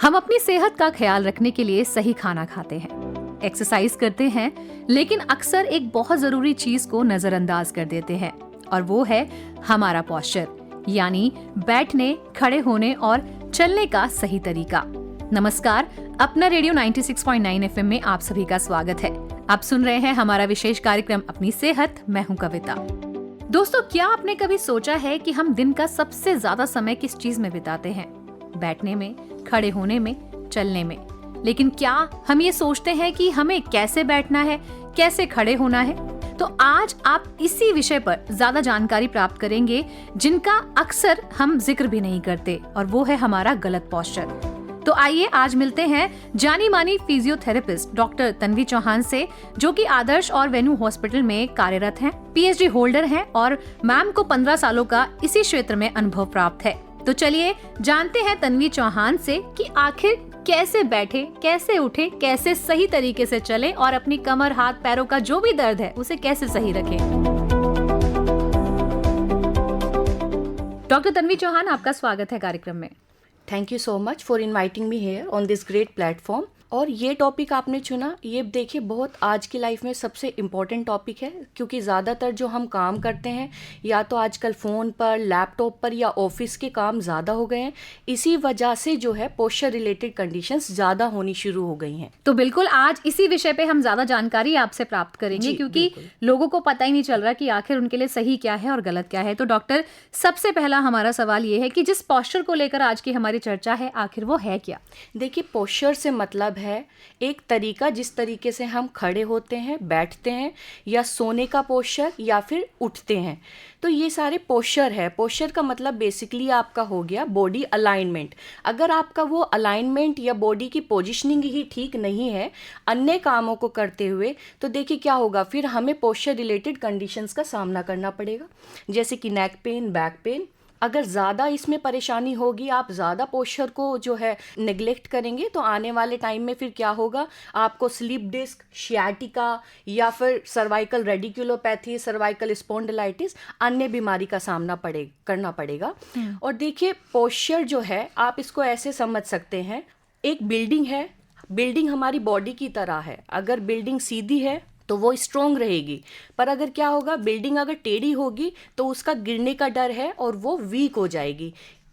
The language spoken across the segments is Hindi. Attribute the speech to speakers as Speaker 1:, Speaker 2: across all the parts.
Speaker 1: हम अपनी सेहत का ख्याल रखने के लिए सही खाना खाते हैं, एक्सरसाइज करते हैं, लेकिन अक्सर एक बहुत जरूरी चीज को नजरअंदाज कर देते हैं और वो है हमारा पोस्चर, यानी बैठने, खड़े होने और चलने का सही तरीका। नमस्कार, अपना रेडियो 96.9 एफएम में आप सभी का स्वागत है। आप सुन रहे हैं हमारा विशेष कार्यक्रम अपनी सेहत। मैं हूं कविता। दोस्तों, क्या आपने कभी सोचा है कि हम दिन का सबसे ज्यादा समय किस चीज में बिताते हैं? बैठने में, खड़े होने में, चलने में। लेकिन क्या हम ये सोचते हैं कि हमें कैसे बैठना है, कैसे खड़े होना है? तो आज आप इसी विषय पर ज्यादा जानकारी प्राप्त करेंगे जिनका अक्सर हम जिक्र भी नहीं करते, और वो है हमारा गलत पोस्चर। तो आइए आज मिलते हैं जानी मानी फिजियोथेरेपिस्ट डॉक्टर तन्वी चौहान से, जो कि आदर्श और वेन्यू हॉस्पिटल में कार्यरत हैं, पीएचडी होल्डर हैं और मैम को 15 सालों का इसी क्षेत्र में अनुभव प्राप्त है। तो चलिए जानते हैं तन्वी चौहान से कि आखिर कैसे बैठे, कैसे उठे, कैसे सही तरीके से चले और अपनी कमर, हाथ, पैरों का जो भी दर्द है उसे कैसे सही रखें। डॉक्टर तन्वी चौहान, आपका स्वागत है कार्यक्रम में।
Speaker 2: Thank you so much for inviting me here on this great platform. और ये टॉपिक आपने चुना, ये देखिए बहुत आज की लाइफ में सबसे इम्पॉर्टेंट टॉपिक है, क्योंकि ज़्यादातर जो हम काम करते हैं या तो आजकल फ़ोन पर, लैपटॉप पर या ऑफिस के काम ज़्यादा हो गए हैं। इसी वजह से जो है पोस्चर रिलेटेड कंडीशंस ज़्यादा होनी शुरू हो गई हैं।
Speaker 1: तो बिल्कुल आज इसी विषय पे हम ज़्यादा जानकारी आपसे प्राप्त करेंगे, क्योंकि लोगों को पता ही नहीं चल रहा कि आखिर उनके लिए सही क्या है और गलत क्या है। तो डॉक्टर, सबसे पहला हमारा सवाल ये है कि जिस पोस्चर को लेकर आज की हमारी चर्चा है, आखिर वो है क्या?
Speaker 2: देखिए, पोस्चर से मतलब है एक तरीका जिस तरीके से हम खड़े होते हैं, बैठते हैं, या सोने का पोस्चर, या फिर उठते हैं। तो ये सारे पोस्चर है। पोस्चर का मतलब बेसिकली आपका हो गया बॉडी अलाइनमेंट। अगर आपका वो अलाइनमेंट या बॉडी की पोजीशनिंग ही ठीक नहीं है अन्य कामों को करते हुए, तो देखिए क्या होगा, फिर हमें पोस्चर रिलेटेड कंडीशंस का सामना करना पड़ेगा, जैसे कि नेक पेन, बैक पेन। अगर ज़्यादा इसमें परेशानी होगी, आप ज़्यादा पोस्चर को जो है नेग्लेक्ट करेंगे, तो आने वाले टाइम में फिर क्या होगा, आपको स्लिप डिस्क, शियाटिका या फिर सर्वाइकल रेडिकुलोपैथी, सर्वाइकल स्पॉन्डिलाइटिस, अन्य बीमारी का सामना करना पड़ेगा। और देखिए, पोस्चर जो है आप इसको ऐसे समझ सकते हैं, एक बिल्डिंग है, बिल्डिंग हमारी बॉडी की तरह है। अगर बिल्डिंग सीधी है तो वो स्ट्रॉन्ग रहेगी, पर अगर क्या होगा, बिल्डिंग अगर टेढ़ी होगी तो उसका गिरने का डर है और वो वीक हो जाएगी।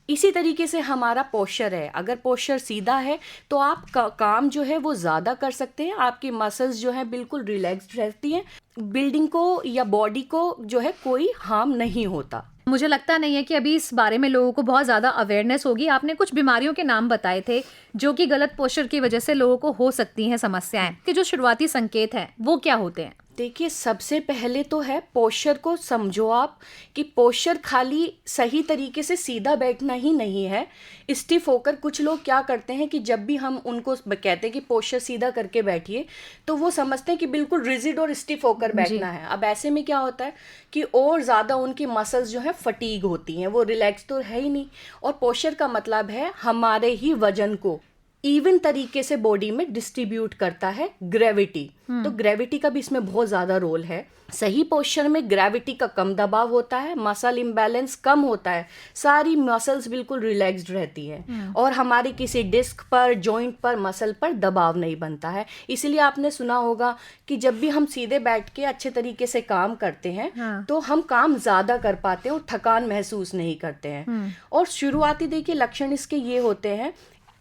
Speaker 2: इसी तरीके से हमारा पोस्चर है। अगर पोस्चर सीधा है तो आप काम जो है वो ज़्यादा कर सकते हैं, आपकी मसल्स जो है बिल्कुल रिलैक्स्ड रहती हैं, बिल्डिंग को या बॉडी को जो है कोई हार्म नहीं होता।
Speaker 1: मुझे लगता नहीं है कि अभी इस बारे में लोगों को बहुत ज़्यादा अवेयरनेस होगी। आपने कुछ बीमारियों के नाम बताए थे जो कि गलत पोस्चर की वजह से लोगों को हो सकती हैं समस्याएं, कि जो शुरुआती संकेत हैं वो क्या होते हैं?
Speaker 2: देखिए, सबसे पहले तो है पोस्चर को समझो आप, कि पोस्चर खाली सही तरीके से सीधा बैठना ही नहीं है। स्टिफ होकर कुछ लोग क्या करते हैं कि जब भी हम उनको कहते हैं कि पोस्चर सीधा करके बैठिए, तो वो समझते हैं कि बिल्कुल रिजिड और स्टिफ होकर बैठना है। अब ऐसे में क्या होता है कि और ज़्यादा उनकी मसल्स जो है फटीग होती हैं, वो रिलैक्स तो है ही नहीं। और पोस्चर का मतलब है हमारे ही वजन को इवन तरीके से बॉडी में डिस्ट्रीब्यूट करता है ग्रेविटी। तो ग्रेविटी का भी इसमें बहुत ज़्यादा रोल है। सही पोस्चर में ग्रेविटी का कम दबाव होता है, मसल इम्बैलेंस कम होता है, सारी मसल्स बिल्कुल रिलैक्स्ड रहती हैं और हमारी किसी डिस्क पर, जॉइंट पर, मसल पर दबाव नहीं बनता है। इसलिए आपने सुना होगा कि जब भी हम सीधे बैठ के अच्छे तरीके से काम करते हैं तो हम काम ज़्यादा कर पाते हैं और थकान महसूस नहीं करते हैं। और शुरुआती देखिए लक्षण इसके ये होते हैं,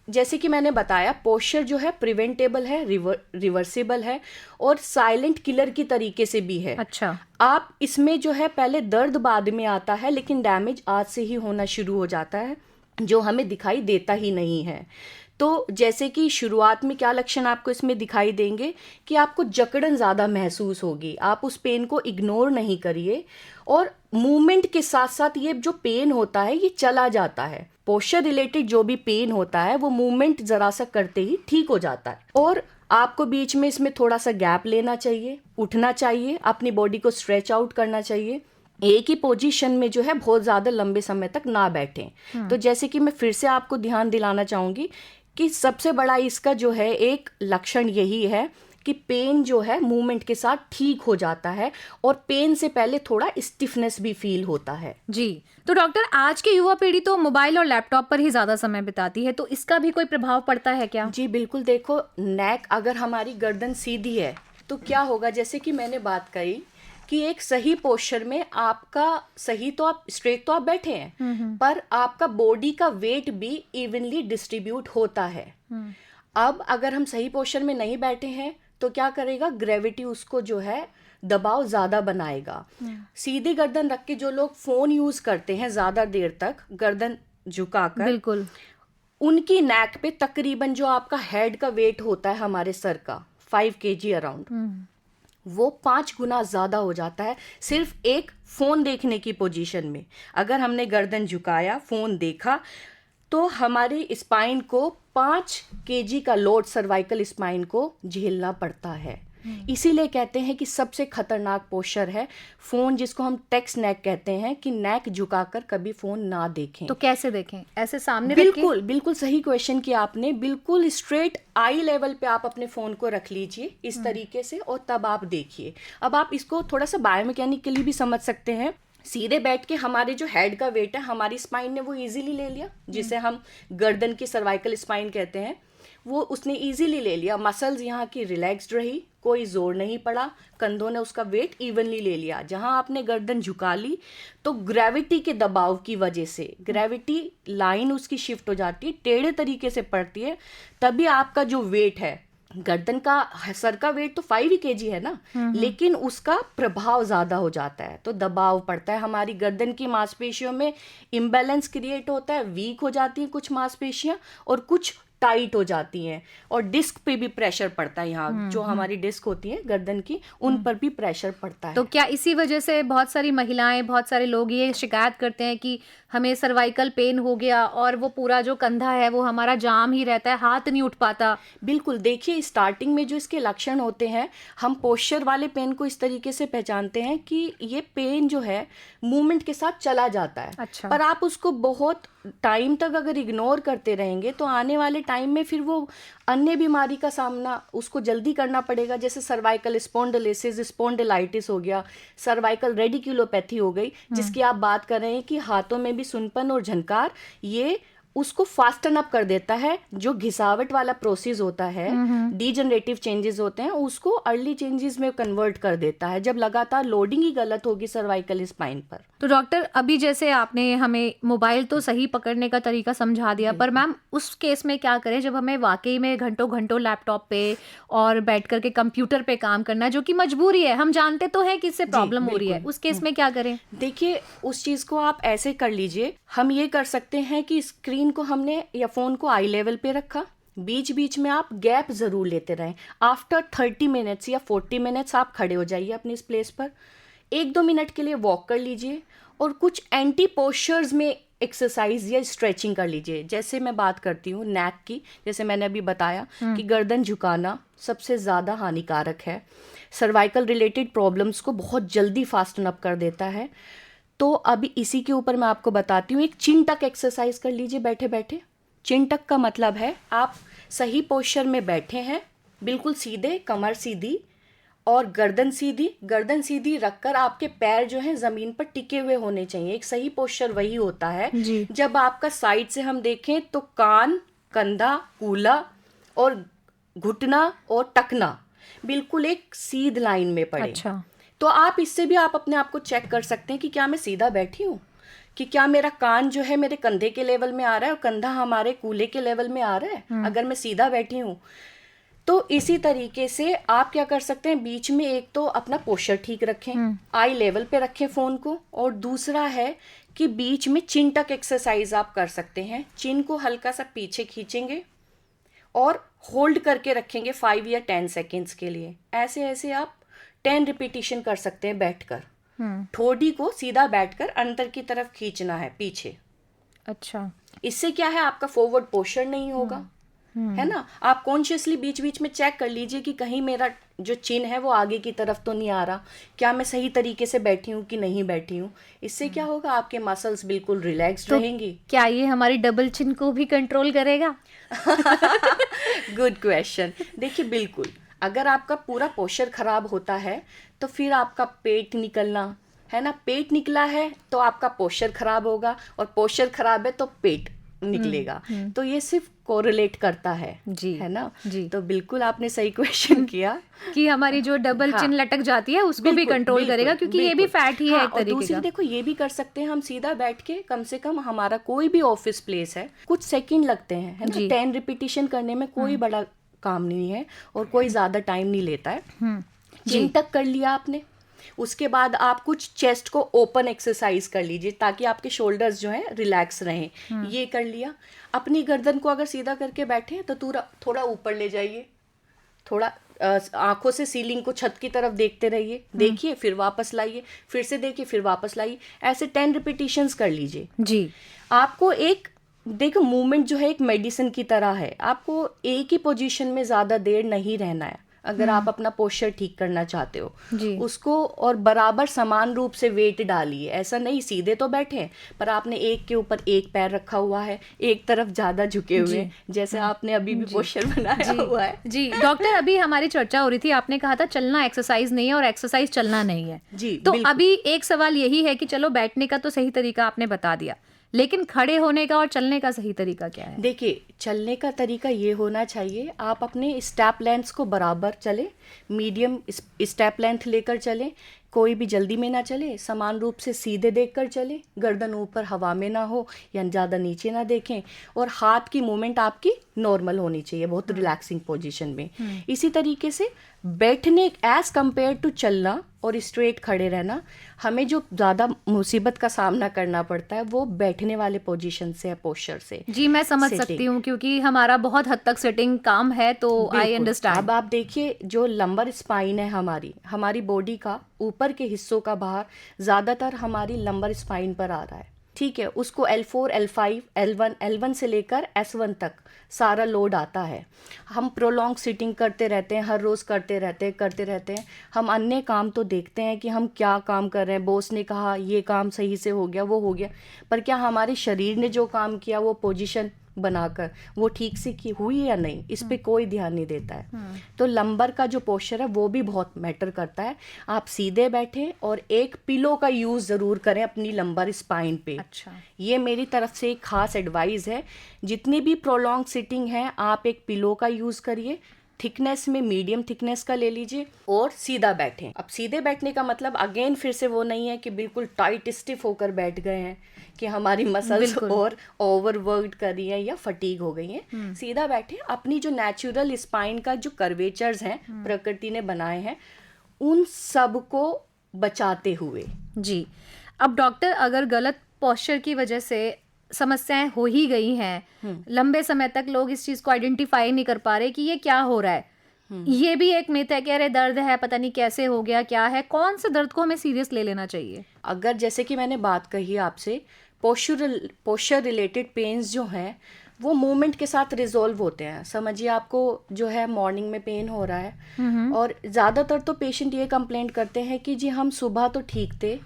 Speaker 2: जैसे कि मैंने बताया, पोस्चर जो है प्रिवेंटेबल है, रिवर्सिबल है और साइलेंट किलर की तरीके से भी है।
Speaker 1: अच्छा।
Speaker 2: आप इसमें जो है पहले दर्द बाद में आता है, लेकिन डैमेज आज से ही होना शुरू हो जाता है, जो हमें दिखाई देता ही नहीं है। तो जैसे कि शुरुआत में क्या लक्षण आपको इसमें दिखाई देंगे कि आपको जकड़न ज़्यादा महसूस होगी, आप उस पेन को इग्नोर नहीं करिए, और मूवमेंट के साथ साथ ये जो पेन होता है ये चला जाता है। पोस्चर रिलेटेड जो भी पेन होता है वो मूवमेंट ज़रा सा करते ही ठीक हो जाता है। और आपको बीच में इसमें थोड़ा सा गैप लेना चाहिए, उठना चाहिए, अपनी बॉडी को स्ट्रेच आउट करना चाहिए, एक ही पोजीशन में जो है बहुत ज़्यादा लंबे समय तक ना बैठें। तो जैसे कि मैं फिर से आपको ध्यान दिलाना चाहूँगी कि सबसे बड़ा इसका जो है एक लक्षण यही है कि पेन जो है मूवमेंट के साथ ठीक हो जाता है और पेन से पहले थोड़ा स्टिफनेस भी फील होता है।
Speaker 1: जी, तो डॉक्टर आज की युवा पीढ़ी तो मोबाइल और लैपटॉप पर ही ज़्यादा समय बिताती है, तो इसका भी कोई प्रभाव पड़ता है क्या?
Speaker 2: जी बिल्कुल, देखो नेक अगर हमारी गर्दन सीधी है तो क्या होगा, जैसे कि मैंने बात कही कि एक सही पोस्चर में आपका सही तो आप स्ट्रेट तो आप बैठे हैं पर आपका बॉडी का वेट भी इवनली डिस्ट्रीब्यूट होता है। अब अगर हम सही पोस्चर में नहीं बैठे हैं तो क्या करेगा, ग्रेविटी उसको जो है दबाव ज्यादा बनाएगा। सीधी गर्दन रख के जो लोग फोन यूज करते हैं ज्यादा देर तक गर्दन झुकाकर,
Speaker 1: बिल्कुल,
Speaker 2: उनकी नेक पे तकरीबन जो आपका हेड का वेट होता है हमारे सर का 5 kg अराउंड, वो 5 गुना ज्यादा हो जाता है सिर्फ एक फोन देखने की पोजीशन में। अगर हमने गर्दन झुकाया, फोन देखा, तो हमारी स्पाइन को 5 kg का लोड सर्वाइकल स्पाइन को झेलना पड़ता है। इसीलिए कहते हैं कि सबसे खतरनाक पोस्चर है फोन, जिसको हम टेक्स्ट नेक कहते हैं, कि नेक झुकाकर कभी फोन ना देखें।
Speaker 1: तो कैसे देखें? ऐसे सामने रख के?
Speaker 2: बिल्कुल बिल्कुल सही क्वेश्चन किया आपने। बिल्कुल स्ट्रेट आई लेवल पे आप अपने फोन को रख लीजिए इस तरीके से और तब आप देखिए। अब आप इसको थोड़ा सा बायोमैकेनिकली भी समझ सकते हैं। सीधे बैठ के हमारे जो हेड का वेट है हमारी स्पाइन ने वो इजीली ले लिया, जिसे हम गर्दन की सर्वाइकल स्पाइन कहते हैं, वो उसने इजीली ले लिया। मसल्स यहाँ की रिलैक्स्ड रही, कोई जोर नहीं पड़ा, कंधों ने उसका वेट इवनली ले लिया। जहाँ आपने गर्दन झुका ली तो ग्रेविटी के दबाव की वजह से ग्रेविटी लाइन उसकी शिफ्ट हो जाती है, टेढ़े तरीके से पड़ती है, तभी आपका जो वेट है गर्दन का, सर का वेट तो 5 ही kg है ना, लेकिन उसका प्रभाव ज्यादा हो जाता है, तो दबाव पड़ता है हमारी गर्दन की मांसपेशियों में, इम्बैलेंस क्रिएट होता है, वीक हो जाती हैं कुछ मांसपेशियां और कुछ टाइट हो जाती हैं, और डिस्क पे भी प्रेशर पड़ता है। यहाँ जो हमारी डिस्क होती है गर्दन की, उन पर भी प्रेशर पड़ता है।
Speaker 1: तो क्या इसी वजह से बहुत सारी महिलाएं, बहुत सारे लोग ये शिकायत करते हैं कि हमें सर्वाइकल पेन हो गया और वो पूरा जो कंधा है वो हमारा जाम ही रहता है, हाथ नहीं उठ पाता?
Speaker 2: बिल्कुल, देखिए स्टार्टिंग में जो इसके लक्षण होते हैं, हम पोस्चर वाले पेन को इस तरीके से पहचानते हैं कि ये पेन जो है मूवमेंट के साथ चला जाता है।
Speaker 1: अच्छा।
Speaker 2: पर आप उसको बहुत टाइम तक अगर इग्नोर करते रहेंगे तो आने वाले टाइम में फिर वो अन्य बीमारी का सामना उसको जल्दी करना पड़ेगा, जैसे सर्वाइकल स्पॉन्डिलोसिस, स्पॉन्डिलाइटिस हो गया, सर्वाइकल रेडिकुलोपैथी हो गई, जिसकी आप बात कर रहे हैं कि हाथों में भी सुनपन और झनकार, ये उसको फास्टन अप कर देता है। जो घिसावट वाला प्रोसेस होता है, डीजनरेटिव चेंजेस होते हैं, उसको अर्ली चेंजेस में कन्वर्ट कर देता है जब लगातार लोडिंग ही गलत होगी सर्वाइकल स्पाइन पर।
Speaker 1: तो डॉक्टर, अभी जैसे आपने हमें मोबाइल तो सही पकड़ने का तरीका समझा दिया, पर मैम उस केस में क्या करें जब हमें वाकई में घंटों घंटों लैपटॉप पे और बैठ करके कंप्यूटर पे काम करना, जो कि मजबूरी है, हम जानते तो हैं कि इससे प्रॉब्लम हो रही है, उस केस में क्या करें?
Speaker 2: देखिए उस चीज को आप ऐसे कर लीजिए, हम ये कर सकते हैं कि स्क्रीन को हमने या फोन को आई लेवल पे रखा, बीच बीच में आप गैप जरूर लेते रहें। आफ्टर 30 मिनट्स या 40 मिनट्स आप खड़े हो जाइए अपनी इस प्लेस पर, 1-2 मिनट के लिए वॉक कर लीजिए और कुछ एंटी पोस्चर्स में एक्सरसाइज या स्ट्रेचिंग कर लीजिए। जैसे मैं बात करती हूँ नेक की, जैसे मैंने अभी बताया कि गर्दन झुकाना सबसे ज़्यादा हानिकारक है, सर्वाइकल रिलेटेड प्रॉब्लम्स को बहुत जल्दी फास्टन अप कर देता है। तो अभी इसी के ऊपर मैं आपको बताती हूँ, एक चिन टक एक्सरसाइज कर लीजिए बैठे बैठे। चिन टक का मतलब है आप सही पोस्चर में बैठे हैं, बिल्कुल सीधे, कमर सीधी और गर्दन सीधी रखकर आपके पैर जो हैं जमीन पर टिके हुए होने चाहिए। एक सही पोस्चर वही होता है जब आपका साइड से हम देखें तो कान, कंधा, कूल्हा और घुटना और टखना बिल्कुल एक सीध लाइन में पड़े।
Speaker 1: अच्छा।
Speaker 2: तो आप इससे भी आप अपने आप को चेक कर सकते हैं कि क्या मैं सीधा बैठी हूँ, कि क्या मेरा कान जो है मेरे कंधे के लेवल में आ रहा है और कंधा हमारे कूल्हे के लेवल में आ रहा है, अगर मैं सीधा बैठी हूँ। तो इसी तरीके से आप क्या कर सकते हैं, बीच में एक तो अपना पोस्चर ठीक रखें, आई लेवल पे रखें फोन को, और दूसरा है कि बीच में चिन टक एक्सरसाइज आप कर सकते हैं। चिन को हल्का सा पीछे खींचेंगे और होल्ड करके रखेंगे 5 या 10 सेकेंड्स के लिए। ऐसे ऐसे आप 10 रिपीटिशन कर सकते हैं बैठकर। ठोड़ी को सीधा बैठकर अंदर की तरफ खींचना है पीछे।
Speaker 1: अच्छा।
Speaker 2: इससे क्या है, आपका फॉरवर्ड पोस्चर नहीं होगा, है ना। आप कॉन्शियसली बीच बीच में चेक कर लीजिए कि कहीं मेरा जो चिन है वो आगे की तरफ तो नहीं आ रहा, क्या मैं सही तरीके से बैठी हूँ कि नहीं बैठी हूँ। इससे क्या होगा, आपके मसल्स बिल्कुल रिलैक्स्ड
Speaker 1: तो
Speaker 2: रहेंगी।
Speaker 1: क्या ये हमारी डबल चिन को भी कंट्रोल करेगा?
Speaker 2: Good question. देखिए बिल्कुल, अगर आपका पूरा पोस्चर खराब होता है तो फिर आपका पेट निकलना है ना, पेट निकला है तो आपका पोस्चर खराब होगा, और पोस्चर खराब है तो पेट निकलेगा। तो ये सिर्फ कोरिलेट करता है
Speaker 1: जी,
Speaker 2: है ना
Speaker 1: जी।
Speaker 2: तो बिल्कुल आपने सही क्वेश्चन किया
Speaker 1: कि हमारी जो डबल
Speaker 2: हाँ,
Speaker 1: चिन लटक जाती है उसको भी
Speaker 2: बिल्कुल,
Speaker 1: कंट्रोल
Speaker 2: बिल्कुल,
Speaker 1: करेगा, क्योंकि ये भी
Speaker 2: बिल्कुल।
Speaker 1: फैट ही है
Speaker 2: हाँ,
Speaker 1: एक
Speaker 2: और
Speaker 1: तरीके
Speaker 2: दूसरी
Speaker 1: का।
Speaker 2: देखो ये भी कर सकते हैं हम, सीधा बैठ के कम से कम हमारा कोई भी ऑफिस प्लेस है, कुछ सेकंड लगते हैं है
Speaker 1: जी।
Speaker 2: ना, 10 रिपीटिशन करने में कोई बड़ा काम नहीं है और कोई ज्यादा टाइम नहीं लेता है। चिन तक कर लिया आपने, उसके बाद आप कुछ चेस्ट को ओपन एक्सरसाइज कर लीजिए ताकि आपके शोल्डर्स जो हैं रिलैक्स रहें। ये कर लिया। अपनी गर्दन को अगर सीधा करके बैठे तो थोड़ा ऊपर ले जाइए, थोड़ा आंखों से सीलिंग को, छत की तरफ देखते रहिए, देखिए फिर वापस लाइए, फिर से देखिए फिर वापस लाइए, ऐसे 10 रिपीटिशंस कर लीजिए
Speaker 1: जी।
Speaker 2: आपको एक देखो मूवमेंट जो है एक मेडिसिन की तरह है, आपको एक ही पोजीशन में ज़्यादा देर नहीं रहना है अगर आप अपना पोस्चर ठीक करना चाहते हो
Speaker 1: जी।
Speaker 2: उसको, और बराबर समान रूप से वेट डालिए। ऐसा नहीं सीधे तो बैठे हैं पर आपने एक के ऊपर एक पैर रखा हुआ है, एक तरफ ज़्यादा झुके हुए हैं, जैसे आपने अभी भी पोस्चर बनाया हुआ है।
Speaker 1: जी डॉक्टर, अभी हमारी चर्चा हो रही थी, आपने कहा था चलना एक्सरसाइज नहीं है और एक्सरसाइज चलना नहीं है।
Speaker 2: जी,
Speaker 1: तो
Speaker 2: बिल्कुल।
Speaker 1: अभी एक सवाल यही है कि चलो बैठने का तो सही तरीका आपने बता दिया, लेकिन खड़े होने का और चलने का सही तरीका क्या है?
Speaker 2: देखिए चलने का तरीका ये होना चाहिए, आप अपने स्टेप लेंथ्स को बराबर चलें, मीडियम स्टेप लेंथ लेकर चलें, कोई भी जल्दी में ना चले, समान रूप से सीधे देखकर चलें, गर्दन ऊपर हवा में ना हो या ज़्यादा नीचे ना देखें, और हाथ की मूवमेंट आपकी नॉर्मल होनी चाहिए, बहुत रिलैक्सिंग पोजीशन में। इसी तरीके से बैठने एज कंपेयर टू चलना और स्ट्रेट खड़े रहना, हमें जो ज़्यादा मुसीबत का सामना करना पड़ता है वो बैठने वाले पोजीशन से है, पोस्चर से।
Speaker 1: जी मैं समझ सकती हूँ, क्योंकि हमारा बहुत हद तक सिटिंग काम है, तो आई अंडरस्टैंड।
Speaker 2: अब आप देखिए जो लंबर स्पाइन है हमारी बॉडी का ऊपर के हिस्सों का भार ज़्यादातर हमारी लंबर स्पाइन पर आ रहा है, ठीक है, उसको L4, L5, L1 से लेकर S1 तक सारा लोड आता है। हम प्रोलॉन्ग सिटिंग करते रहते हैं, हर रोज़ करते रहते हैं। हम अन्य काम तो देखते हैं कि हम क्या काम कर रहे हैं, बॉस ने कहा ये काम सही से हो गया, वो हो गया, पर क्या हमारे शरीर ने जो काम किया वो पोजीशन बनाकर वो ठीक से की हुई या नहीं, इस पे कोई ध्यान नहीं देता है। तो लंबर का जो पोस्चर है वो भी बहुत मैटर करता है। आप सीधे बैठे और एक पिलो का यूज़ ज़रूर करें अपनी लंबर स्पाइन पे।
Speaker 1: अच्छा,
Speaker 2: ये मेरी तरफ से एक खास एडवाइस है। जितनी भी प्रोलॉन्ग सिटिंग है आप एक पिलो का यूज़ करिए, थिकनेस में मीडियम थिकनेस का ले लीजिए और सीधा बैठें। अब सीधे बैठने का मतलब अगेन फिर से वो नहीं है कि बिल्कुल टाइट स्टिफ होकर बैठ गए हैं कि हमारी मसल्स और ओवरवर्कड कर रही हैं या फटीग हो गई हैं। सीधा बैठे, अपनी जो नेचुरल स्पाइन का जो कर्वेचर्स हैं प्रकृति ने बनाए हैं उन सब को बचाते हुए।
Speaker 1: जी। अब डॉक्टर, अगर गलत पोस्चर की वजह से समस्याएं हो ही गई हैं, लंबे समय तक लोग इस चीज को आइडेंटिफाई नहीं कर पा रहे कि ये क्या हो रहा है, ये भी एक मिथ है कि अरे दर्द है, पता नहीं कैसे हो गया, क्या है, कौन से दर्द को हमें सीरियस ले लेना चाहिए?
Speaker 2: अगर जैसे कि मैंने बात कही आपसे, पोस्चर रिलेटेड पेन्स जो हैं वो मूवमेंट के साथ रिजॉल्व होते हैं। समझिए आपको जो है मॉर्निंग में पेन हो रहा है और ज़्यादातर तो पेशेंट ये कंप्लेंट करते हैं कि जी हम सुबह तो ठीक थे,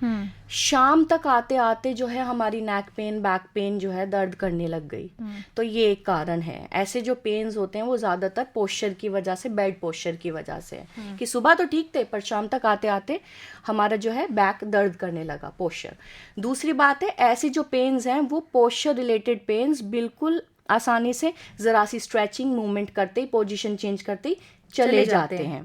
Speaker 2: शाम तक आते आते जो है हमारी नेक पेन, बैक पेन जो है दर्द करने लग गई। तो ये एक कारण है। ऐसे जो पेन्स होते हैं वो ज़्यादातर पोस्चर की वजह से, बैड पोस्चर की वजह से है कि सुबह तो ठीक थे पर शाम तक आते आते हमारा जो है बैक दर्द करने लगा, पोस्चर। दूसरी बात है, ऐसी जो पेन्स हैं वो पोस्चर रिलेटेड पेन्स बिल्कुल आसानी से ज़रा सी स्ट्रेचिंग मूवमेंट करते ही, पोजीशन चेंज करते ही चले जाते हैं।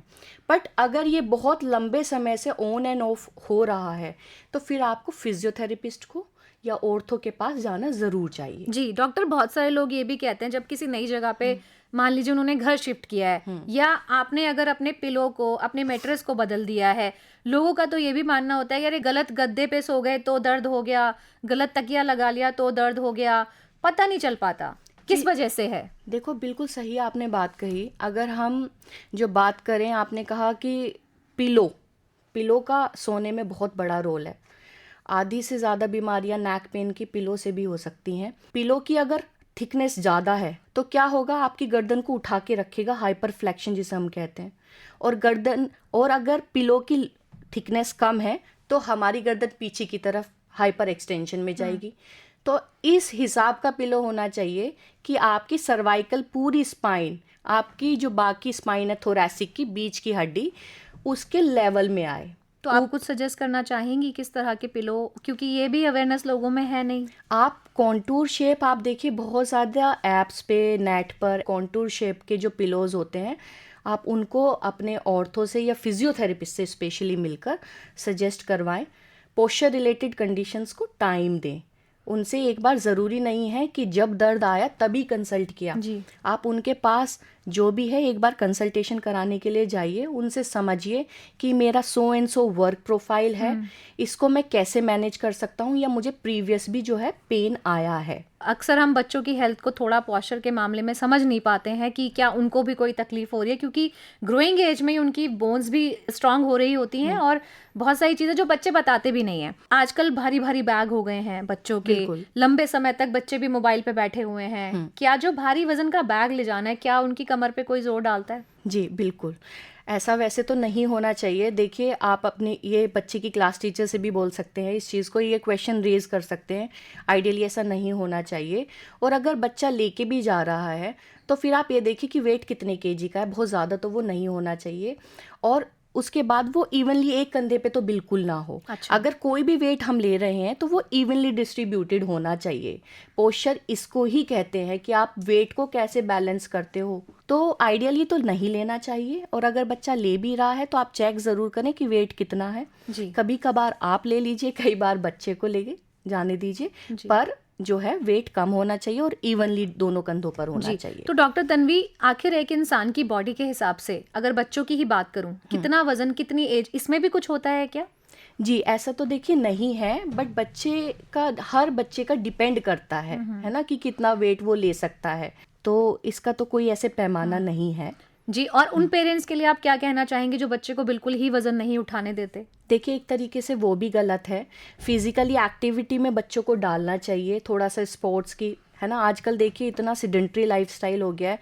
Speaker 2: बट अगर ये बहुत लंबे समय से ऑन एंड ऑफ हो रहा है तो फिर आपको फिजियोथेरेपिस्ट को या ऑर्थो के पास जाना ज़रूर चाहिए।
Speaker 1: जी डॉक्टर, बहुत सारे लोग ये भी कहते हैं जब किसी नई जगह पे मान लीजिए उन्होंने घर शिफ्ट किया है या आपने अगर अपने पिलो को, अपने मैट्रेस को बदल दिया है, लोगों का तो ये भी मानना होता है कि अरे गलत गद्दे पे सो गए तो दर्द हो गया, गलत तकिया लगा लिया तो दर्द हो गया, पता नहीं चल पाता किस वजह से है।
Speaker 2: देखो बिल्कुल सही आपने बात कही। अगर हम जो बात करें, आपने कहा कि पिलो का सोने में बहुत बड़ा रोल है। आधी से ज़्यादा बीमारियां नेक पेन की पिलो से भी हो सकती हैं। पिलो की अगर थिकनेस ज़्यादा है तो क्या होगा, आपकी गर्दन को उठा के रखेगा, हाइपर फ्लेक्शन जिसे हम कहते हैं, और अगर पिलो की थिकनेस कम है तो हमारी गर्दन पीछे की तरफ हाइपर एक्सटेंशन में जाएगी। तो इस हिसाब का पिलो होना चाहिए कि आपकी सर्वाइकल पूरी स्पाइन आपकी जो बाकी स्पाइन है थोरैसिक की बीच की हड्डी उसके लेवल में आए।
Speaker 1: तो आप कुछ सजेस्ट करना चाहेंगी किस तरह के पिलो, क्योंकि ये भी अवेयरनेस लोगों में है नहीं।
Speaker 2: आप कॉन्टूर शेप, आप देखिए बहुत ज़्यादा ऐप्स पे नेट पर कॉन्टूर शेप के जो पिलोज होते हैं, आप उनको अपने ऑर्थो से या फिजियोथेरेपिस्ट से स्पेशली मिलकर सजेस्ट करवाएं। पोस्चर रिलेटेड कंडीशंस को टाइम दें, उनसे एक बार ज़रूरी नहीं है कि जब दर्द आया तभी कंसल्ट किया
Speaker 1: जी।
Speaker 2: आप उनके पास जो भी है एक बार कंसल्टेशन कराने के लिए जाइए, उनसे समझिए कि मेरा so and so work profile है, इसको मैं कैसे मैनेज कर सकता हूँ, या मुझे प्रीवियस भी जो है पेन आया है।
Speaker 1: अक्सर हम बच्चों की हेल्थ को थोड़ा पॉस्चर के मामले में समझ नहीं पाते हैं कि क्या उनको भी कोई तकलीफ हो रही है, क्योंकि ग्रोइंग एज में उनकी बोन्स भी स्ट्रांग हो रही होती हैं और बहुत सारी चीज़ें जो बच्चे बताते भी नहीं हैं। आजकल भारी भारी बैग हो गए हैं बच्चों के, लंबे समय तक बच्चे भी मोबाइल पे बैठे हुए हैं। क्या जो भारी वजन का बैग ले जाना है, क्या उनकी कमर पे कोई जोर डालता है?
Speaker 2: जी बिल्कुल, ऐसा वैसे तो नहीं होना चाहिए। देखिए आप अपने ये बच्चे की क्लास टीचर से भी बोल सकते हैं इस चीज़ को, ये क्वेश्चन रेज कर सकते हैं। आइडियली ऐसा नहीं होना चाहिए। और अगर बच्चा लेके भी जा रहा है तो फिर आप ये देखिए कि वेट कितने केजी का है, बहुत ज़्यादा तो वो नहीं होना चाहिए। और उसके बाद वो इवनली एक कंधे पे तो बिल्कुल ना हो।
Speaker 1: अच्छा।
Speaker 2: अगर कोई भी वेट हम ले रहे हैं तो वो इवनली डिस्ट्रीब्यूटेड होना चाहिए। पोस्चर इसको ही कहते हैं कि आप वेट को कैसे बैलेंस करते हो। तो आइडियली तो नहीं लेना चाहिए, और अगर बच्चा ले भी रहा है तो आप चेक ज़रूर करें कि वेट कितना है।
Speaker 1: जी।
Speaker 2: कभी कभार आप ले लीजिए, कई बार बच्चे को ले जाने दीजिए, पर जो है वेट कम होना चाहिए और इवनली दोनों कंधों पर होना चाहिए।
Speaker 1: तो डॉक्टर तन्वी, आखिर एक इंसान की बॉडी के हिसाब से अगर बच्चों की ही बात करूं, कितना वजन, कितनी एज, इसमें भी कुछ होता है क्या?
Speaker 2: जी ऐसा तो देखिए नहीं है, बट बच्चे का, हर बच्चे का डिपेंड करता है ना, कि कितना वेट वो ले सकता है। तो इसका तो कोई ऐसे पैमाना नहीं है।
Speaker 1: जी। और उन पेरेंट्स के लिए आप क्या कहना चाहेंगे जो बच्चे को बिल्कुल ही वजन नहीं उठाने देते?
Speaker 2: देखिए एक तरीके से वो भी गलत है। फिजिकली एक्टिविटी में बच्चों को डालना चाहिए, थोड़ा सा स्पोर्ट्स की, है ना। आजकल देखिए इतना सिडेंट्री लाइफस्टाइल हो गया है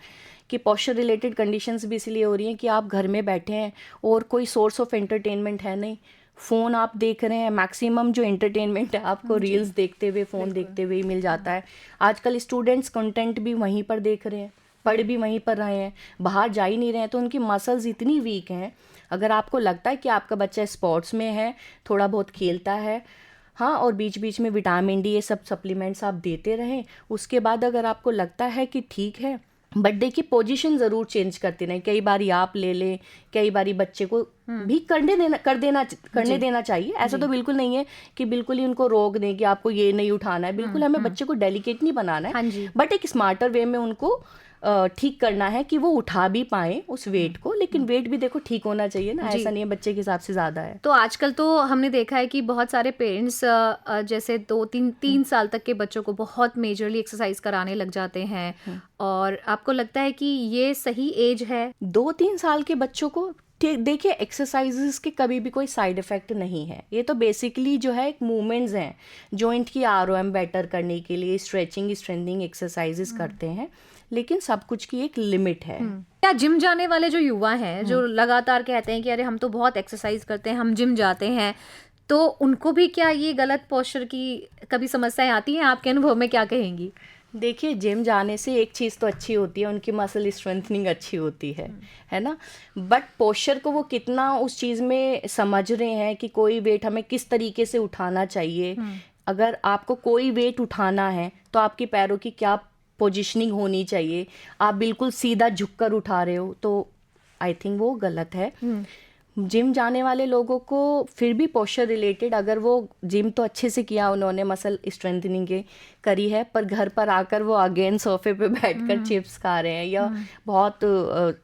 Speaker 2: कि पोस्चर रिलेटेड कंडीशंस भी इसलिए हो रही हैं कि आप घर में बैठे हैं और कोई सोर्स ऑफ एंटरटेनमेंट है नहीं। फ़ोन आप देख रहे हैं, मैक्सिमम जो एंटरटेनमेंट है आपको रील्स देखते हुए, फ़ोन देखते हुए ही मिल जाता है। आजकल स्टूडेंट्स कंटेंट भी वहीं पर देख रहे हैं, पढ़ भी वहीं पर रहे हैं, बाहर जा ही नहीं रहे हैं, तो उनकी मसल्स इतनी वीक हैं। अगर आपको लगता है कि आपका बच्चा स्पोर्ट्स में है, थोड़ा बहुत खेलता है, हाँ, और बीच बीच में विटामिन डी ये सब सप्लीमेंट्स आप देते रहें, उसके बाद अगर आपको लगता है कि ठीक है, बट देखिए पोजीशन ज़रूर चेंज करते रहें। कई बार आप ले लें, कई बार बच्चे को भी करने देना चाहिए। ऐसा तो बिल्कुल नहीं है कि बिल्कुल ही उनको रोक दें कि आपको ये नहीं उठाना है। बिल्कुल हमें बच्चे को डेलिकेट नहीं बनाना है, बट एक स्मार्टर वे में उनको ठीक करना है कि वो उठा भी पाए उस वेट को, लेकिन वेट भी देखो ठीक होना चाहिए ना, ऐसा नहीं है बच्चे के हिसाब से ज़्यादा है।
Speaker 1: तो आजकल तो हमने देखा है कि बहुत सारे पेरेंट्स जैसे 2-3 साल तक के बच्चों को बहुत मेजरली एक्सरसाइज कराने लग जाते हैं, और आपको लगता है कि ये सही एज है?
Speaker 2: 2-3 साल के बच्चों को देखिए एक्सरसाइजेस के कभी भी कोई साइड इफ़ेक्ट नहीं है। ये तो बेसिकली जो है एक मूवमेंट्स हैं, जॉइंट की आरओएम बेटर करने के लिए स्ट्रेचिंग स्ट्रेंथनिंग एक्सरसाइजेस करते हैं, लेकिन सब कुछ की एक लिमिट है।
Speaker 1: क्या जिम जाने वाले जो युवा हैं, जो लगातार कहते हैं कि अरे हम तो बहुत एक्सरसाइज करते हैं, हम जिम जाते हैं, तो उनको भी क्या ये गलत पोस्चर की कभी समस्याएं आती हैं? आपके अनुभव में क्या कहेंगी?
Speaker 2: देखिए जिम जाने से एक चीज़ तो अच्छी होती है, उनकी मसल स्ट्रेंथनिंग अच्छी होती है ना, बट पोस्चर को वो कितना उस चीज़ में समझ रहे हैं कि कोई वेट हमें किस तरीके से उठाना चाहिए। अगर आपको कोई वेट उठाना है तो आपके पैरों की क्या पोजीशनिंग होनी चाहिए, आप बिल्कुल सीधा झुककर उठा रहे हो, तो आई थिंक वो गलत है। जिम जाने वाले लोगों को फिर भी पोस्चर रिलेटेड, अगर वो जिम तो अच्छे से किया उन्होंने, मसल स्ट्रेंथनिंग के करी है, पर घर पर आकर वो अगेन सोफे पे बैठकर चिप्स खा रहे हैं या बहुत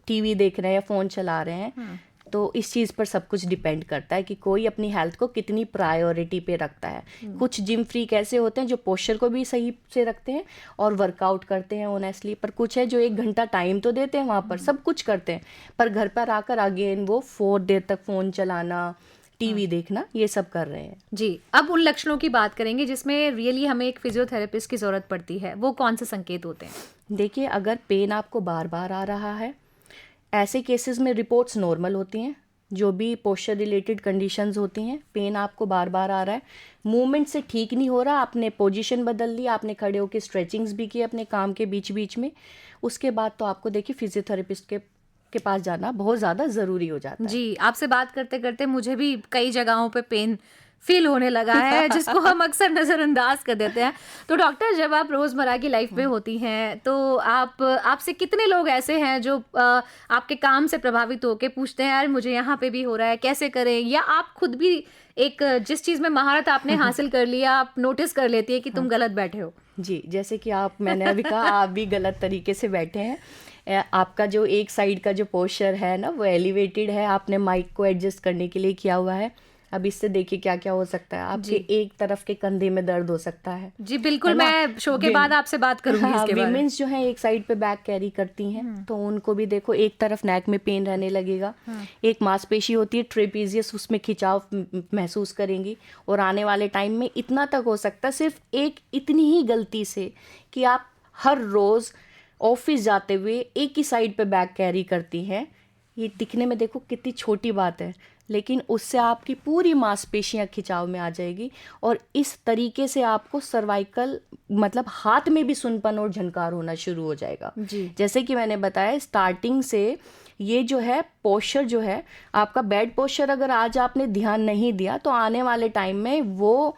Speaker 2: टीवी देख रहे हैं या फ़ोन चला रहे हैं, तो इस चीज़ पर सब कुछ डिपेंड करता है कि कोई अपनी हेल्थ को कितनी प्रायोरिटी पे रखता है। कुछ जिम फ्रीक ऐसे होते हैं जो पोस्चर को भी सही से रखते हैं और वर्कआउट करते हैं ऑनेस्टली, पर कुछ है जो 1 घंटा टाइम तो देते हैं वहाँ पर, सब कुछ करते हैं, पर घर पर आकर अगेन वो 4 देर तक फ़ोन चलाना, टीवी देखना, ये सब कर रहे हैं।
Speaker 1: जी। अब उन लक्षणों की बात करेंगे जिसमें रियली हमें एक फिजियोथेरेपिस्ट की ज़रूरत पड़ती है, वो कौन से संकेत होते हैं?
Speaker 2: देखिए अगर पेन आपको बार बार आ रहा है, ऐसे केसेस में रिपोर्ट्स नॉर्मल होती हैं, जो भी पोस्चर रिलेटेड कंडीशंस होती हैं, पेन आपको बार बार आ रहा है, मूवमेंट से ठीक नहीं हो रहा, आपने पोजीशन बदल ली, आपने खड़े होकर स्ट्रेचिंग्स भी की अपने काम के बीच बीच में, उसके बाद तो आपको देखिए फिजियोथेरेपिस्ट के पास जाना बहुत ज़्यादा ज़रूरी हो जाता है।
Speaker 1: जी, आपसे बात करते करते मुझे भी कई जगहों पे पेन फील होने लगा है जिसको हम अक्सर नज़रअंदाज कर देते हैं। तो डॉक्टर, जब आप रोज़मर्रा की लाइफ में होती हैं तो आपसे कितने लोग ऐसे हैं जो आपके काम से प्रभावित होकर पूछते हैं यार मुझे यहाँ पे भी हो रहा है, कैसे करें? या आप खुद भी एक जिस चीज़ में महारत आपने हासिल कर लिया, आप नोटिस कर लेती है कि तुम गलत बैठे हो?
Speaker 2: जी, जैसे कि मैंने अभी कहा आप भी गलत तरीके से बैठे हैं। आपका जो एक साइड का जो पोस्चर है ना वो एलिवेटेड है, आपने माइक को एडजस्ट करने के लिए किया हुआ है। अब इससे देखिए क्या क्या हो सकता है, आपके एक तरफ के कंधे में दर्द हो सकता है।
Speaker 1: जी बिल्कुल, मैं शो के बाद आपसे बात करूंगी इसके बारे में।
Speaker 2: विमेंस जो है एक साइड पे बैग कैरी करती हैं तो उनको भी देखो एक तरफ नेक में पेन रहने लगेगा। एक मांसपेशी होती है ट्रेपीजियस, उसमें खिंचाव महसूस करेंगी और आने वाले टाइम में इतना तक हो सकता है सिर्फ एक इतनी ही गलती से कि आप हर रोज ऑफिस जाते हुए एक ही साइड पे बैग कैरी करती हैं। ये दिखने में देखो कितनी छोटी बात है, लेकिन उससे आपकी पूरी मांसपेशियां खिंचाव में आ जाएगी और इस तरीके से आपको सर्वाइकल मतलब हाथ में भी सुनपन और झनकार होना शुरू हो जाएगा। जैसे कि मैंने बताया स्टार्टिंग से ये जो है पोस्चर जो है आपका बेड पोस्चर, अगर आज आपने ध्यान नहीं दिया तो आने वाले टाइम में वो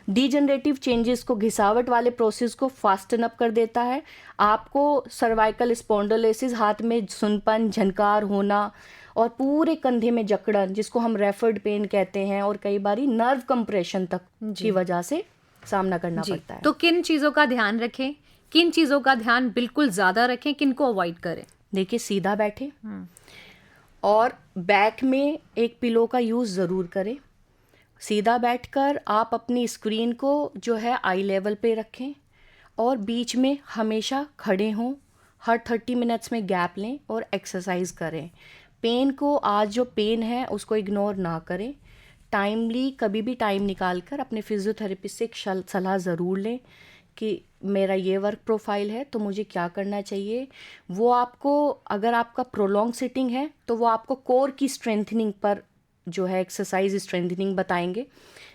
Speaker 2: डीजनरेटिव चेंजेस को, घिसावट वाले प्रोसेस को फास्टन अप कर देता है। आपको सर्वाइकल स्पॉन्डिलोसिस, हाथ में सुनपन, झनकार होना और पूरे कंधे में जकड़न जिसको हम रेफर्ड पेन कहते हैं और कई बारी नर्व कंप्रेशन तक की वजह से सामना करना पड़ता है।
Speaker 1: तो किन चीज़ों का ध्यान रखें, किन चीज़ों का ध्यान बिल्कुल ज़्यादा रखें, किन को अवॉइड करें?
Speaker 2: देखिए, सीधा बैठे और बैक में एक पिलो का यूज़ ज़रूर करें। सीधा बैठकर आप अपनी स्क्रीन को जो है आई लेवल पे रखें और बीच में हमेशा खड़े हों, हर 30 मिनट्स में गैप लें और एक्सरसाइज करें। पेन को, आज जो पेन है उसको इग्नोर ना करें, टाइमली कभी भी टाइम निकाल कर अपने फिजियोथेरेपिस्ट से एक सलाह ज़रूर लें कि मेरा ये वर्क प्रोफाइल है तो मुझे क्या करना चाहिए। वो आपको, अगर आपका प्रोलॉन्ग सिटिंग है तो वो आपको कोर की स्ट्रेंथनिंग पर जो है एक्सरसाइज स्ट्रेंथनिंग बताएंगे।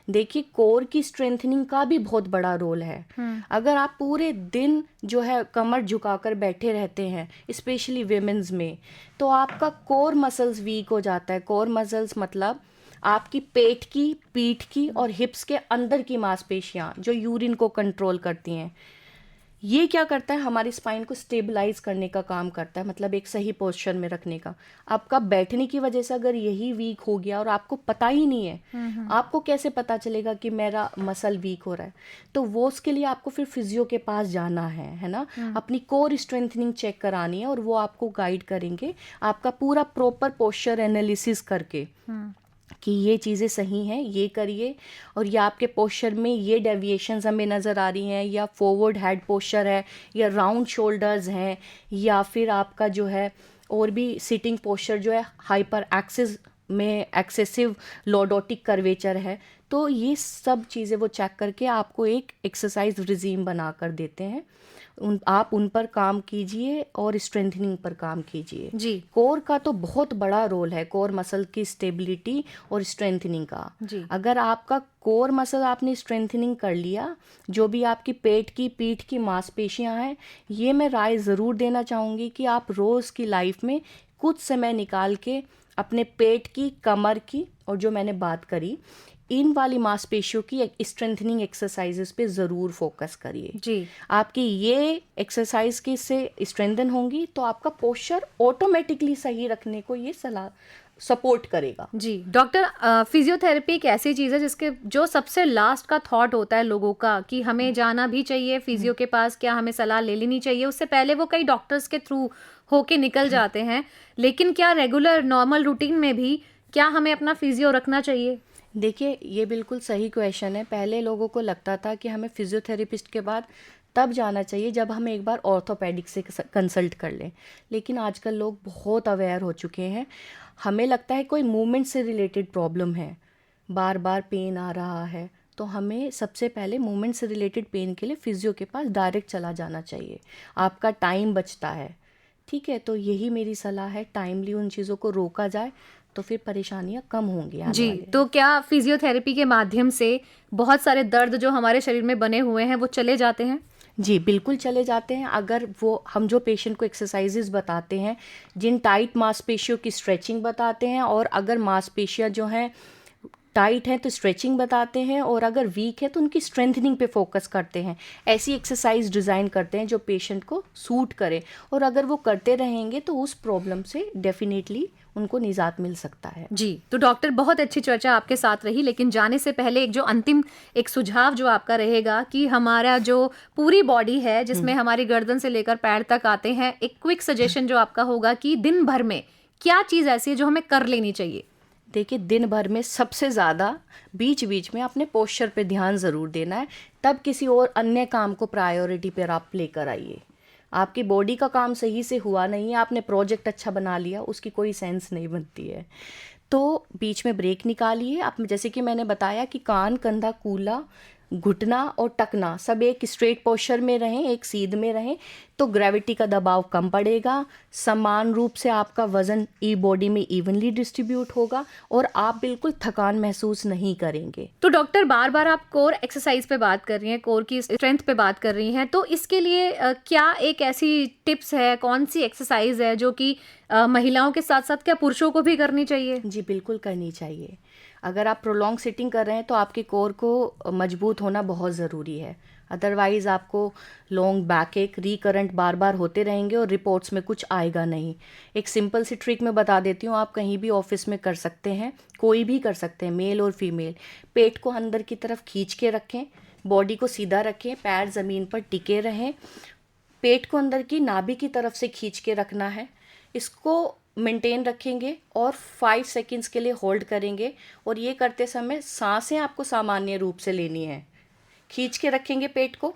Speaker 2: देखिए, कोर की स्ट्रेंथनिंग का भी बहुत बड़ा रोल है। अगर आप पूरे दिन जो है कमर झुकाकर बैठे रहते हैं, स्पेशली विमेंस में, तो आपका कोर मसल्स वीक हो जाता है। कोर मसल्स मतलब आपकी पेट की, पीठ की और हिप्स के अंदर की मांसपेशियां जो यूरिन को कंट्रोल करती हैं। ये क्या करता है, हमारी स्पाइन को स्टेबलाइज करने का काम करता है, मतलब एक सही पोस्चर में रखने का। आपका बैठने की वजह से अगर यही वीक हो गया और आपको पता ही नहीं है, आपको कैसे पता चलेगा कि मेरा मसल वीक हो रहा है? तो वो उसके लिए आपको फिर फिजियो के पास जाना है ना, अपनी कोर स्ट्रेंथनिंग चेक करानी है और वो आपको गाइड करेंगे आपका पूरा प्रॉपर पोस्चर एनालिसिस करके कि ये चीज़ें सही हैं, ये करिए, और या आपके पोस्चर में ये डेविएशंस हमें नज़र आ रही हैं, या फॉरवर्ड हेड पोस्चर है, या राउंड शोल्डर्स हैं, या फिर आपका जो है और भी सिटिंग पोस्चर जो है हाइपर एक्सिस में एक्सेसिव लॉर्डोटिक कर्वेचर है। तो ये सब चीज़ें वो चेक करके आपको एक एक्सरसाइज रिजीम बना कर देते हैं। आप उन पर काम कीजिए और स्ट्रेंथनिंग पर काम कीजिए।
Speaker 1: जी,
Speaker 2: कोर का तो बहुत बड़ा रोल है, कोर मसल की स्टेबिलिटी और स्ट्रेंथनिंग का।
Speaker 1: जी।
Speaker 2: अगर आपका कोर मसल आपने स्ट्रेंथनिंग कर लिया, जो भी आपकी पेट की, पीठ की मांसपेशियां हैं, ये मैं राय ज़रूर देना चाहूँगी कि आप रोज़ की लाइफ में कुछ समय निकाल के अपने पेट की, कमर की और जो मैंने बात करी इन वाली मांसपेशियों की स्ट्रेंथनिंग एक्सरसाइजेस पे ज़रूर फोकस करिए।
Speaker 1: जी,
Speaker 2: आपकी ये एक्सरसाइज के से स्ट्रेंथन होंगी तो आपका पोस्चर ऑटोमेटिकली सही रखने को ये सलाह सपोर्ट करेगा।
Speaker 1: जी डॉक्टर, फिजियोथेरेपी एक ऐसी चीज़ है जिसके जो सबसे लास्ट का थॉट होता है लोगों का कि हमें जाना भी चाहिए फिजियो के पास, क्या हमें सलाह ले लेनी चाहिए, उससे पहले वो कई डॉक्टर्स के थ्रू होके निकल जाते हैं। लेकिन क्या रेगुलर नॉर्मल रूटीन में भी क्या हमें अपना फिजियो रखना चाहिए?
Speaker 2: देखिए, ये बिल्कुल सही क्वेश्चन है। पहले लोगों को लगता था कि हमें फिजियोथेरेपिस्ट के बाद तब जाना चाहिए जब हम एक बार ऑर्थोपेडिक से कंसल्ट कर लें, लेकिन आजकल लोग बहुत अवेयर हो चुके हैं। हमें लगता है कोई मूवमेंट से रिलेटेड प्रॉब्लम है, बार बार पेन आ रहा है, तो हमें सबसे पहले मूवमेंट से रिलेटेड पेन के लिए फिजियो के पास डायरेक्ट चला जाना चाहिए। आपका टाइम बचता है, ठीक है, तो यही मेरी सलाह है, टाइमली उन चीज़ों को रोका जाए तो फिर परेशानियां कम होंगी आने
Speaker 1: जी।
Speaker 2: वाले।
Speaker 1: तो क्या फिजियोथेरेपी के माध्यम से बहुत सारे दर्द जो हमारे शरीर में बने हुए हैं वो चले जाते हैं?
Speaker 2: जी बिल्कुल चले जाते हैं। अगर वो हम जो पेशेंट को एक्सरसाइजेज बताते हैं, जिन टाइट मांसपेशियों की स्ट्रेचिंग बताते हैं, और अगर मांसपेशियां जो हैं टाइट हैं तो स्ट्रेचिंग बताते हैं, और अगर वीक है तो उनकी स्ट्रेंथनिंग पे फोकस करते हैं। ऐसी एक्सरसाइज डिज़ाइन करते हैं जो पेशेंट को सूट करे, और अगर वो करते रहेंगे तो उस प्रॉब्लम से डेफिनेटली उनको निजात मिल सकता है।
Speaker 1: जी। तो डॉक्टर, बहुत अच्छी चर्चा आपके साथ रही, लेकिन जाने से पहले एक जो अंतिम एक सुझाव जो आपका रहेगा कि हमारा जो पूरी बॉडी है जिसमें हमारी गर्दन से लेकर पैर तक आते हैं, एक क्विक सजेशन जो आपका होगा कि दिन भर में क्या चीज़ ऐसी है जो हमें कर लेनी चाहिए?
Speaker 2: देखिए, दिन भर में सबसे ज़्यादा बीच बीच में अपने पोस्चर पे ध्यान ज़रूर देना है, तब किसी और अन्य काम को प्रायोरिटी पर आप लेकर आइए। आपकी बॉडी का काम सही से हुआ नहीं है, आपने प्रोजेक्ट अच्छा बना लिया, उसकी कोई सेंस नहीं बनती है। तो बीच में ब्रेक निकालिए। आप जैसे कि मैंने बताया कि कान, कंधा, कूल्हा, घुटना और टकना सब एक स्ट्रेट पोस्चर में रहें, एक सीध में रहें, तो ग्रेविटी का दबाव कम पड़ेगा, समान रूप से आपका वज़न बॉडी में इवनली डिस्ट्रीब्यूट होगा, और आप बिल्कुल थकान महसूस नहीं करेंगे।
Speaker 1: तो डॉक्टर, बार बार आप कोर एक्सरसाइज पे बात कर रही हैं, कोर की स्ट्रेंथ पे बात कर रही हैं, तो इसके लिए क्या एक ऐसी टिप्स है, कौन सी एक्सरसाइज है जो कि महिलाओं के साथ साथ क्या पुरुषों को भी करनी चाहिए?
Speaker 2: जी बिल्कुल करनी चाहिए। अगर आप प्रोलॉन्ग सिटिंग कर रहे हैं तो आपके कोर को मजबूत होना बहुत ज़रूरी है, अदरवाइज़ आपको लॉन्ग बैक एक रिकरेंट बार बार होते रहेंगे और रिपोर्ट्स में कुछ आएगा नहीं। एक सिंपल सी ट्रिक मैं बता देती हूँ, आप कहीं भी ऑफिस में कर सकते हैं, कोई भी कर सकते हैं, मेल और फीमेल। पेट को अंदर की तरफ खींच के रखें, बॉडी को सीधा रखें, पैर ज़मीन पर टिके रहें, पेट को अंदर की नाभि की तरफ से खींच के रखना है। इसको मेंटेन रखेंगे और 5 सेकंड्स के लिए होल्ड करेंगे, और ये करते समय सांसें आपको सामान्य रूप से लेनी है। खींच के रखेंगे पेट को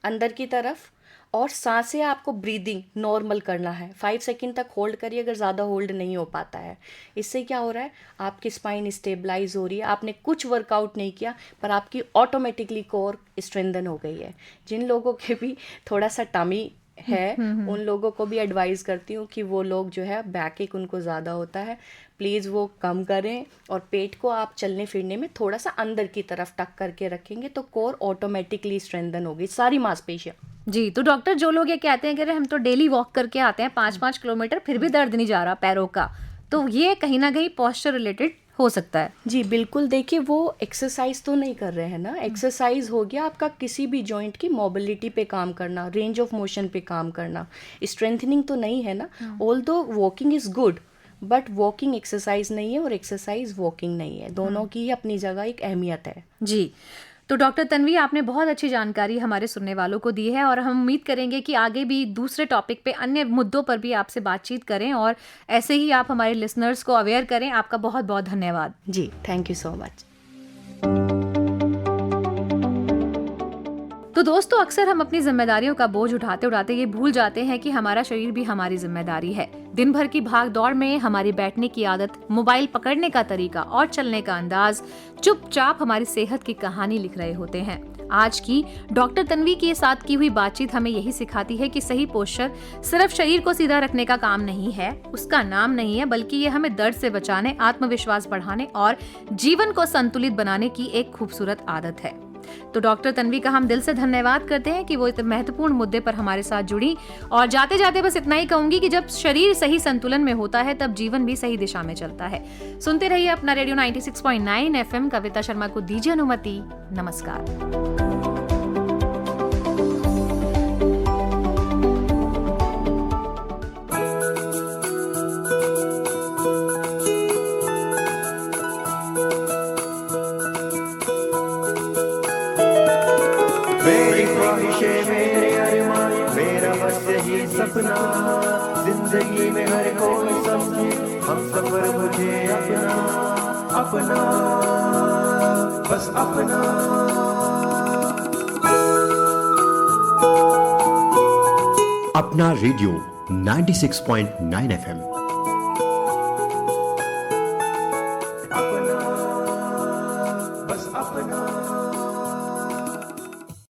Speaker 2: अंदर की तरफ, और सांसें आपको ब्रीदिंग नॉर्मल करना है। 5 सेकंड तक होल्ड करिए अगर ज़्यादा होल्ड नहीं हो पाता है। इससे क्या हो रहा है, आपकी स्पाइन स्टेबलाइज हो रही है, आपने कुछ वर्कआउट नहीं किया पर आपकी ऑटोमेटिकली कोर स्ट्रेंथन हो गई है। जिन लोगों के भी थोड़ा सा टमी है उन लोगों को भी एडवाइस करती हूँ कि वो लोग जो है बैक एक उनको ज़्यादा होता है, प्लीज़ वो कम करें, और पेट को आप चलने फिरने में थोड़ा सा अंदर की तरफ टक करके रखेंगे तो कोर ऑटोमेटिकली स्ट्रेंथन होगी, सारी मांसपेशियाँ।
Speaker 1: जी। तो डॉक्टर, जो लोग ये कहते हैं कि अरे हम तो डेली वॉक करके आते हैं 5-5 किलोमीटर, फिर भी दर्द नहीं जा रहा पैरों का, तो ये कहीं ना कहीं पोस्चर रिलेटेड हो सकता है?
Speaker 2: जी बिल्कुल। देखिए, वो एक्सरसाइज तो नहीं कर रहे हैं ना। एक्सरसाइज हो गया आपका किसी भी जॉइंट की मोबिलिटी पे काम करना, रेंज ऑफ मोशन पे काम करना, स्ट्रेंथनिंग तो नहीं है ना। Although walking is good, but walking exercise नहीं है और एक्सरसाइज वॉकिंग नहीं है, दोनों की अपनी जगह एक अहमियत है।
Speaker 1: जी। तो डॉक्टर तन्वी, आपने बहुत अच्छी जानकारी हमारे सुनने वालों को दी है, और हम उम्मीद करेंगे कि आगे भी दूसरे टॉपिक पे, अन्य मुद्दों पर भी आपसे बातचीत करें, और ऐसे ही आप हमारे लिसनर्स को अवेयर करें। आपका बहुत बहुत धन्यवाद।
Speaker 2: जी, थैंक यू सो मच।
Speaker 1: तो दोस्तों, अक्सर हम अपनी जिम्मेदारियों का बोझ उठाते उठाते ये भूल जाते हैं कि हमारा शरीर भी हमारी जिम्मेदारी है। दिन भर की भाग दौड़ में हमारी बैठने की आदत, मोबाइल पकड़ने का तरीका और चलने का अंदाज चुपचाप हमारी सेहत की कहानी लिख रहे होते हैं। आज की डॉक्टर तन्वी के साथ की हुई बातचीत हमें यही सिखाती है कि सही पोस्चर सिर्फ शरीर को सीधा रखने का काम नहीं है, उसका नाम नहीं है, बल्कि ये हमें दर्द से बचाने, आत्मविश्वास बढ़ाने और जीवन को संतुलित बनाने की एक खूबसूरत आदत है। तो डॉक्टर तन्वी का हम दिल से धन्यवाद करते हैं कि वो इस महत्वपूर्ण मुद्दे पर हमारे साथ जुड़ी, और जाते जाते बस इतना ही कहूंगी कि जब शरीर सही संतुलन में होता है तब जीवन भी सही दिशा में चलता है। सुनते रहिए अपना रेडियो 96.9 FM। कविता शर्मा को दीजिए अनुमति। नमस्कार।
Speaker 3: मेरी ख्वाहिशें, मेरे अरमान, मेरा बस यही सपना, जिंदगी में हर कोई समझे हम सफर मुझे अपना, अपना, बस अपना।
Speaker 4: अपना रेडियो 96.9 FM।